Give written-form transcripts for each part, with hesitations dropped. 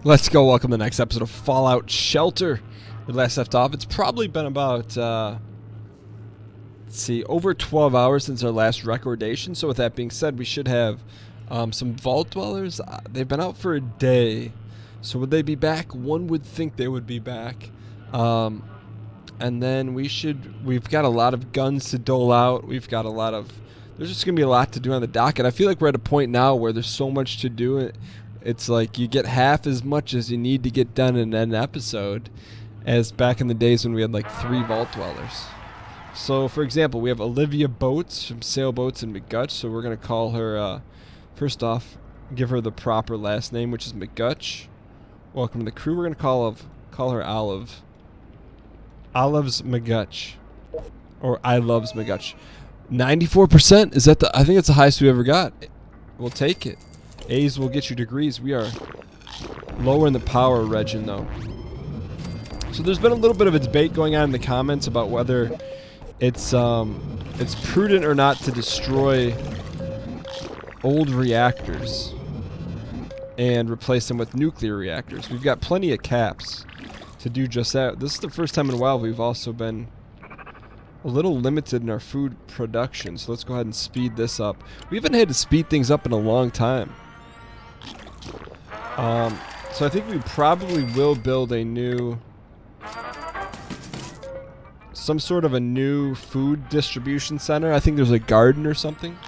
Let's go. Welcome to the next episode of Fallout Shelter. We last left off. It's probably been about, let's see, over 12 hours since our last recordation. So with that being said, we should have some Vault Dwellers. They've been out for a day. So would they be back? One would think they would be back. And then we've got a lot of guns to dole out. There's just going to be a lot to do on the docket. I feel like we're at a point now where there's so much to do. It's like you get half as much as you need to get done in an episode as back in the days when we had like 3 Vault Dwellers. So, for example, we have Olivia Boats from Sailboats in McGutch. So we're going to call her, first off, give her the proper last name, which is McGutch. Welcome to the crew. We're going to call her Olive. Olive's McGutch. Or I loves McGutch. 94%? Is that I think it's the highest we ever got. We'll take it. A's will get you degrees. We are lower in the power region, though. So there's been a little bit of a debate going on in the comments about whether it's prudent or not to destroy old reactors and replace them with nuclear reactors. We've got plenty of caps to do just that. This is the first time in a while we've also been a little limited in our food production. So let's go ahead and speed this up. We haven't had to speed things up in a long time. So I think we probably will build some sort of a new food distribution center. I think there's a garden or something.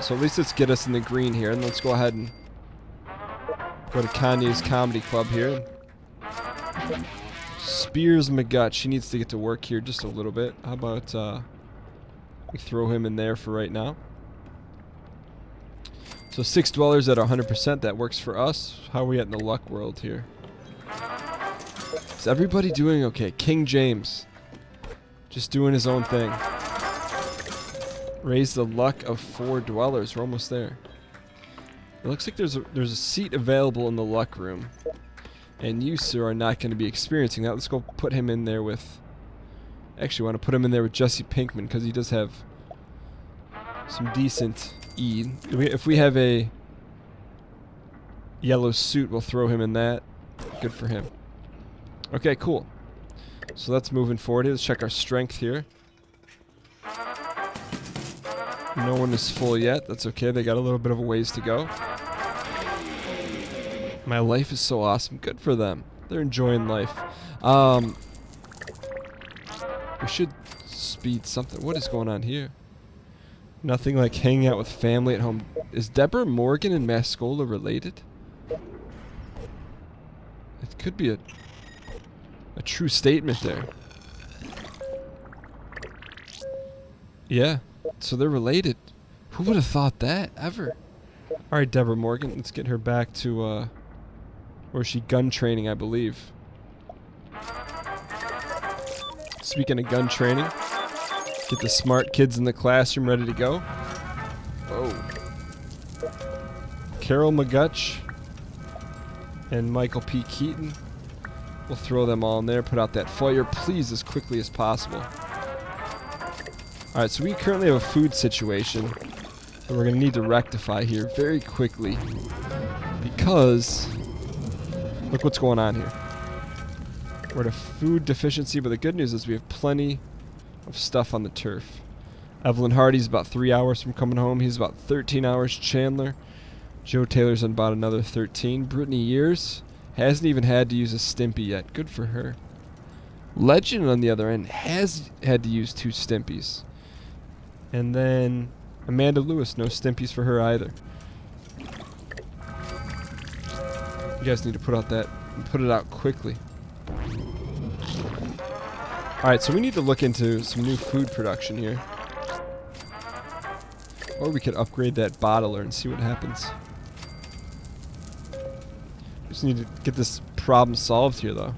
So at least let's get us in the green here, and let's go ahead and go to Kanye's Comedy Club here. Spears McGutch. She needs to get to work here just a little bit. How about we throw him in there for right now. So 6 dwellers at 100%, that works for us. How are we at in the luck world here? Is everybody doing okay? King James, just doing his own thing. Raise the luck of 4 dwellers. We're almost there. It looks like there's a seat available in the luck room. And you, sir, are not going to be experiencing that. Let's go put him in there with... Actually, I want to put him in there with Jesse Pinkman, because he does have some decent... If we have a yellow suit, we'll throw him in that. Good for him. Okay, cool. So let's moving forward here. Let's check our strength here. No one is full yet. That's okay. They got a little bit of a ways to go. My life is so awesome. Good for them. They're enjoying life. We should speed something. What is going on here? Nothing like hanging out with family at home. Is Deborah Morgan and Mascola related? It could be a true statement there. Yeah, so they're related. Who would have thought that, ever? Alright, Deborah Morgan, let's get her back to, where is she? Gun training, I believe. Speaking of gun training, get the smart kids in the classroom ready to go. Oh. Carol McGutch and Michael P. Keaton. We'll throw them all in there. Put out that fire, please, as quickly as possible. Alright, so we currently have a food situation that we're going to need to rectify here very quickly. Because, look what's going on here. We're at a food deficiency, but the good news is we have plenty of stuff on the turf. Evelyn Hardy's about 3 hours from coming home. He's about 13 hours. Chandler. Joe Taylor's on about another 13. Brittany Years hasn't even had to use a Stimpy yet. Good for her. Legend, on the other end, has had to use 2 Stimpies. And then Amanda Lewis, no Stimpies for her either. You guys need to put it out quickly. Alright, so we need to look into some new food production here. Or we could upgrade that bottler and see what happens. We just need to get this problem solved here, though.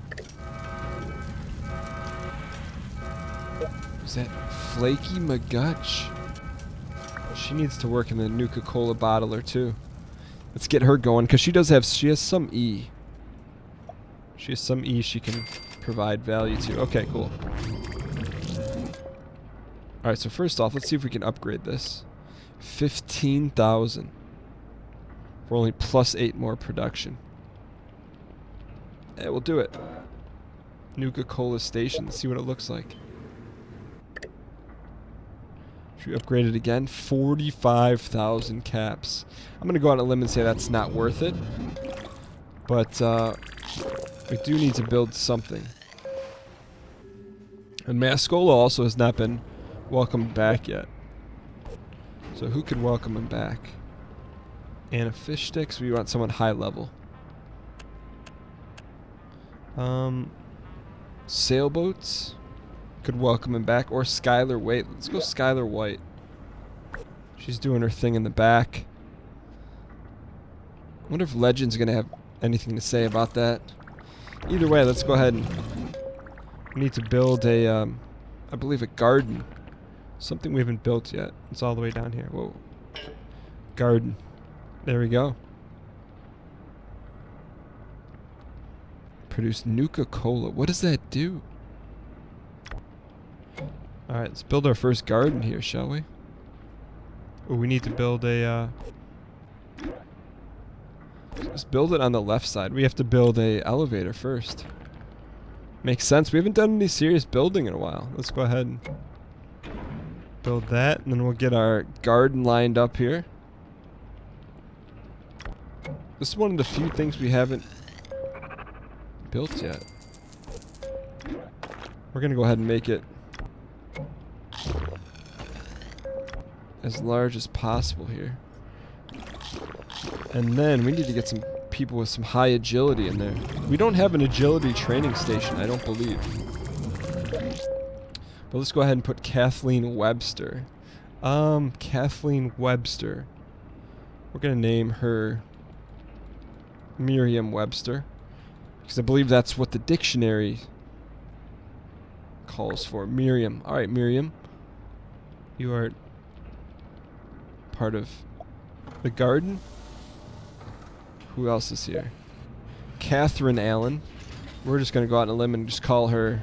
Is that Flaky McGutch? She needs to work in the Nuka-Cola bottler, too. Let's get her going, because she has some E. She has some E she can provide value to. Okay, cool. Alright, so first off, let's see if we can upgrade this. 15,000. For only plus 8 more production. Yeah, we'll do it. Nuka-Cola Station. Let's see what it looks like. Should we upgrade it again? 45,000 caps. I'm going to go out on a limb and say that's not worth it. But we do need to build something. And Mascola also has not been welcomed back yet. So who could welcome him back? And a fish sticks. We want someone high level. Sailboats could welcome him back, or Skylar White. Let's go Skylar White. She's doing her thing in the back. I wonder if Legend's gonna have anything to say about that. Either way, let's go ahead and we need to build a, I believe a garden. Something we haven't built yet. It's all the way down here. Whoa. Garden. There we go. Produce Nuka-Cola. What does that do? Alright, let's build our first garden here, shall we? Oh, we need to build a, let's build it on the left side. We have to build a elevator first. Makes sense. We haven't done any serious building in a while. Let's go ahead and build that, and then we'll get our garden lined up here. This is one of the few things we haven't built yet. We're gonna go ahead and make it as large as possible here. And then we need to get some people with some high agility in there. We don't have an agility training station, I don't believe. But let's go ahead and put Kathleen Webster. Kathleen Webster. We're gonna name her Miriam Webster, because I believe that's what the dictionary calls for. Miriam. Alright, Miriam. You are part of the garden. Who else is here? Catherine Allen. We're just going to go out on a limb and just call her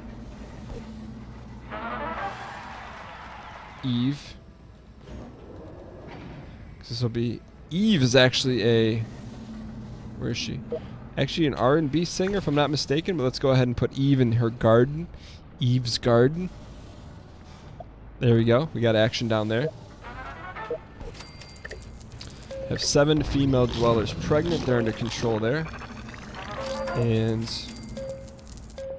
Eve. This will be... Eve is actually a... Where is she? Actually an R&B singer, if I'm not mistaken, but let's go ahead and put Eve in her garden. Eve's garden. There we go. We got action down there. Have 7 female dwellers pregnant. They're under control there. And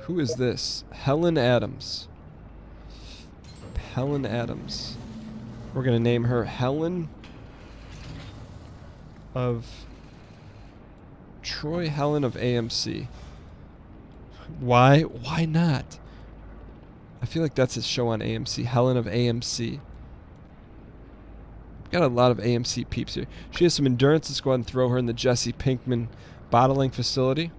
who is this? Helen Adams. Helen Adams. We're going to name her Helen of... Troy Helen of AMC. Why? Why not? I feel like that's a show on AMC. Helen of AMC. Got a lot of AMC peeps here. She has some endurance. Let's go ahead and throw her in the Jesse Pinkman bottling facility.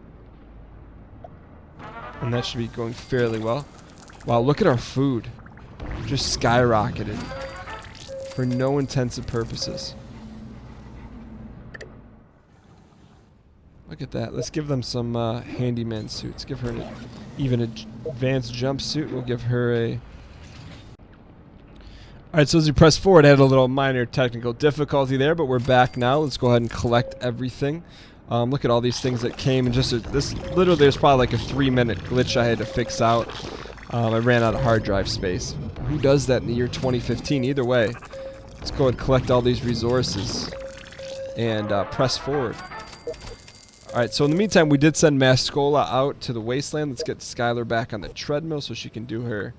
And that should be going fairly well. Wow, look at our food. Just skyrocketed. For no intensive purposes. Look at that. Let's give them some handyman suits. Give her even an advanced jumpsuit. We'll give her a... Alright, so as we press forward, I had a little minor technical difficulty there, but we're back now. Let's go ahead and collect everything. Look at all these things that came, and just this literally there's probably like a 3-minute glitch I had to fix out. I ran out of hard drive space. Who does that in the year 2015? Either way, let's go and collect all these resources and press forward. Alright, so in the meantime, we did send Mascola out to the wasteland. Let's get Skylar back on the treadmill so she can do her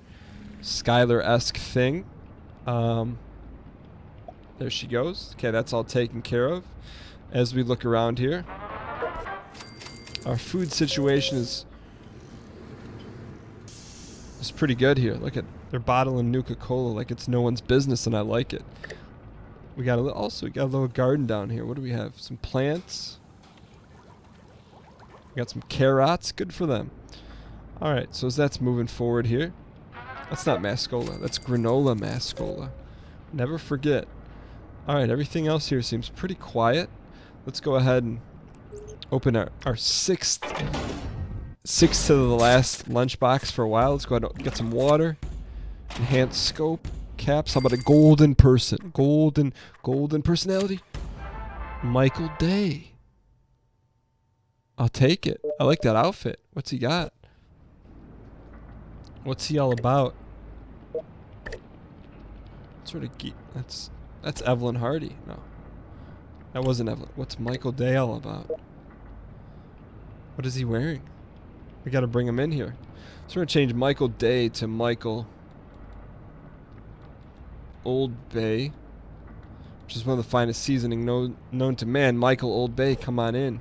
Skylar-esque thing. There she goes. Okay, that's all taken care of. As we look around here, our food situation is pretty good here. Look at, they're bottling Nuka-Cola like it's no one's business, and I like it. We got also got a little garden down here. What do we have? Some plants. We got some carrots. Good for them. All right, so as that's moving forward here, that's not Mascola. That's Granola Mascola. Never forget. All right, everything else here seems pretty quiet. Let's go ahead and open our sixth to the last lunchbox for a while. Let's go ahead and get some water. Enhanced scope. Caps. How about a golden person? Golden personality. Michael Day. I'll take it. I like that outfit. What's he got? What's he all about? Sort of that's Evelyn Hardy. No. That wasn't Evelyn. What's Michael Day all about? What is he wearing? We got to bring him in here. So we're going to change Michael Day to Michael Old Bay, which is one of the finest seasoning known to man. Michael Old Bay, come on in.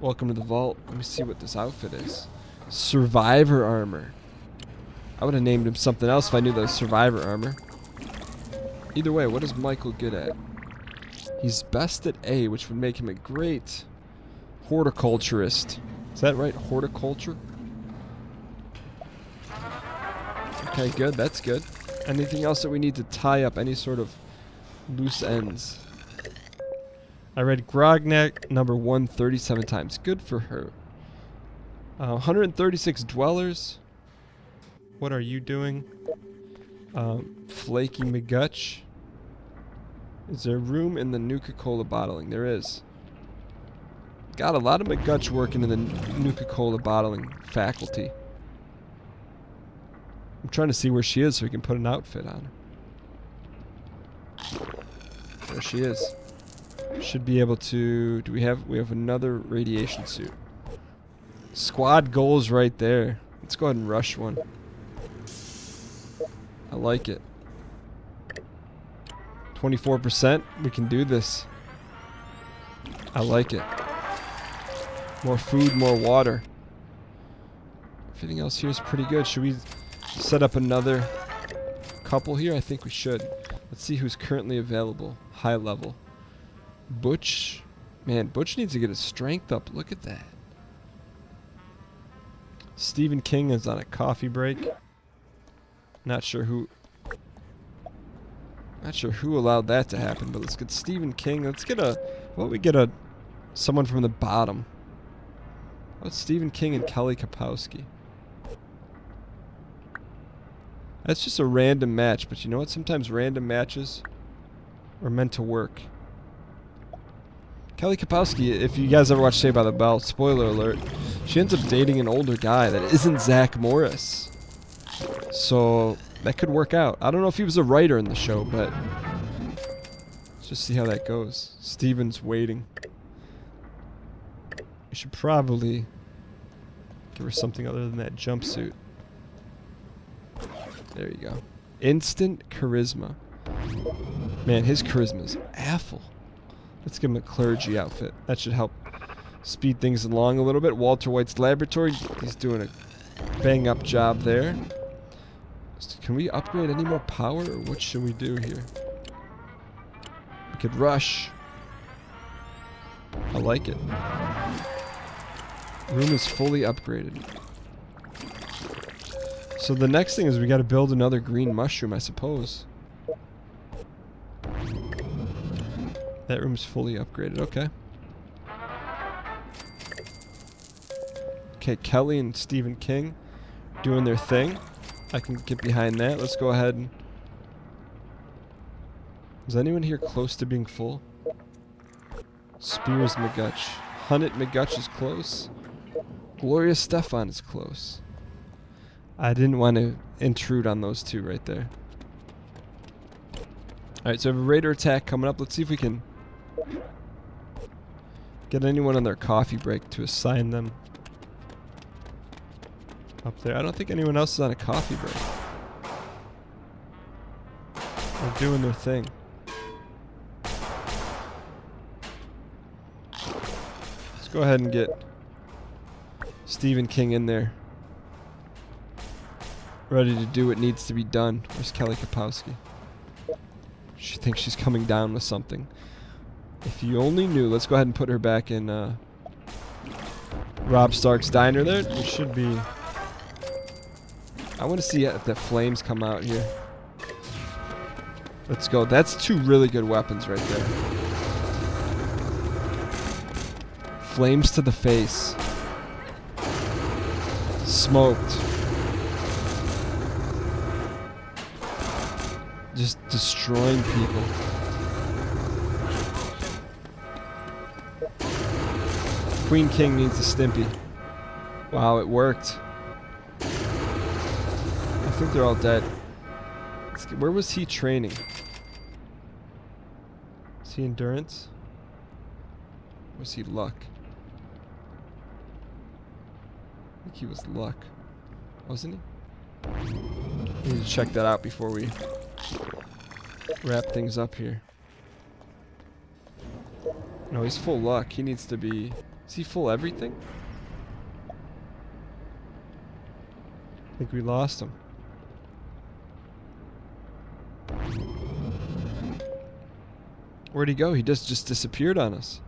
Welcome to the vault. Let me see what this outfit is. Survivor armor. I would have named him something else if I knew that was Survivor armor. Either way, what is Michael good at? He's best at A, which would make him a great horticulturist. Is that right? Horticulture? Okay, good. That's good. Anything else that we need to tie up? Any sort of loose ends? I read Grognak number 1 37 times. Good for her. 136 dwellers. What are you doing? Flaky McGutch. Is there room in the Nuka-Cola bottling? There is. Got a lot of McGutch working in the Nuka-Cola bottling faculty. I'm trying to see where she is so we can put an outfit on her. There she is. Should be able to... We have another radiation suit. Squad goals right there. Let's go ahead and rush one. I like it. 24%. We can do this. I like it. More food, more water. Everything else here is pretty good. Should we set up another couple here? I think we should. Let's see who's currently available. High level. Butch. Man, Butch needs to get his strength up. Look at that. Stephen King is on a coffee break. Not sure who allowed that to happen, but let's get Stephen King. Let's get someone from the bottom. What's Stephen King and Kelly Kapowski? That's just a random match, but you know what? Sometimes random matches are meant to work. Kelly Kapowski, if you guys ever watch Saved by the Bell, spoiler alert, she ends up dating an older guy that isn't Zach Morris. So that could work out. I don't know if he was a writer in the show, but let's just see how that goes. Steven's waiting. We should probably give her something other than that jumpsuit. There you go. Instant charisma. Man, his charisma is awful. Let's give him a clergy outfit. That should help speed things along a little bit. Walter White's laboratory. He's doing a bang-up job there. Can we upgrade any more power, or what should we do here? We could rush. I like it. Room is fully upgraded. So the next thing is we got to build another green mushroom, I suppose. That room's fully upgraded. Okay. Okay, Kelly and Stephen King doing their thing. I can get behind that. Let's go ahead and... Is anyone here close to being full? Spears McGutch. Hunnit McGutch is close. Gloria Stefan is close. I didn't want to intrude on those two right there. Alright, so we have a raider attack coming up. Let's see if we can get anyone on their coffee break to assign them up there. I don't think anyone else is on a coffee break. They're doing their thing. Let's go ahead and get Stephen King in there, ready to do what needs to be done. Where's Kelly Kapowski? She thinks she's coming down with something. If you only knew. Let's go ahead and put her back in Rob Stark's diner there. It should be... I want to see if the flames come out here. Let's go. That's two really good weapons right there. Flames to the face. Smoked. Just destroying people. Queen King needs a Stimpy. Wow, it worked. I think they're all dead. Where was he training? Is he endurance? Or was he luck? I think he was luck. Wasn't he? We need to check that out before we wrap things up here. No, he's full luck. He needs to be... Is he full everything? I think we lost him. Where'd he go? He just disappeared on us.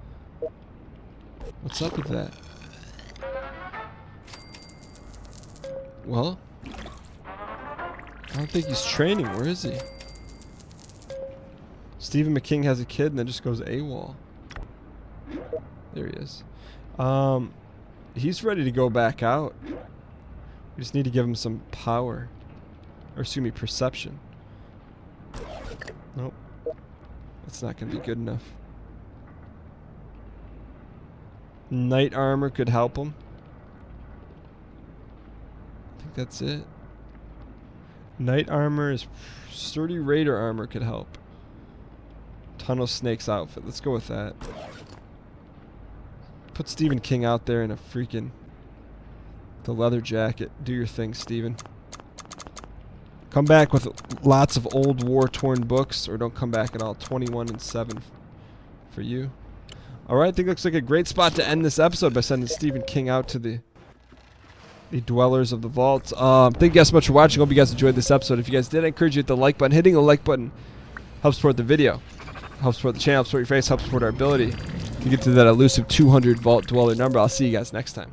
What's up with that? Well, I don't think he's training. Where is he? Stephen McKing has a kid and then just goes AWOL. There he is. He's ready to go back out. We just need to give him some power. Or excuse me, perception. Nope. That's not going to be good enough. Knight armor could help him. I think that's it. Knight armor is... Sturdy Raider armor could help. Tunnel Snake's outfit. Let's go with that. Put Stephen King out there in a freaking... The leather jacket. Do your thing, Stephen. Come back with lots of old war-torn books, or don't come back at all. 21 and 7 for you. Alright, I think it looks like a great spot to end this episode by sending Stephen King out to the dwellers of the vault. Thank you guys so much for watching. Hope you guys enjoyed this episode. If you guys did, I encourage you to hit the like button. Hitting the like button helps support the video, helps support the channel, helps support your face, helps support our ability to get to that elusive 200 vault dweller number. I'll see you guys next time.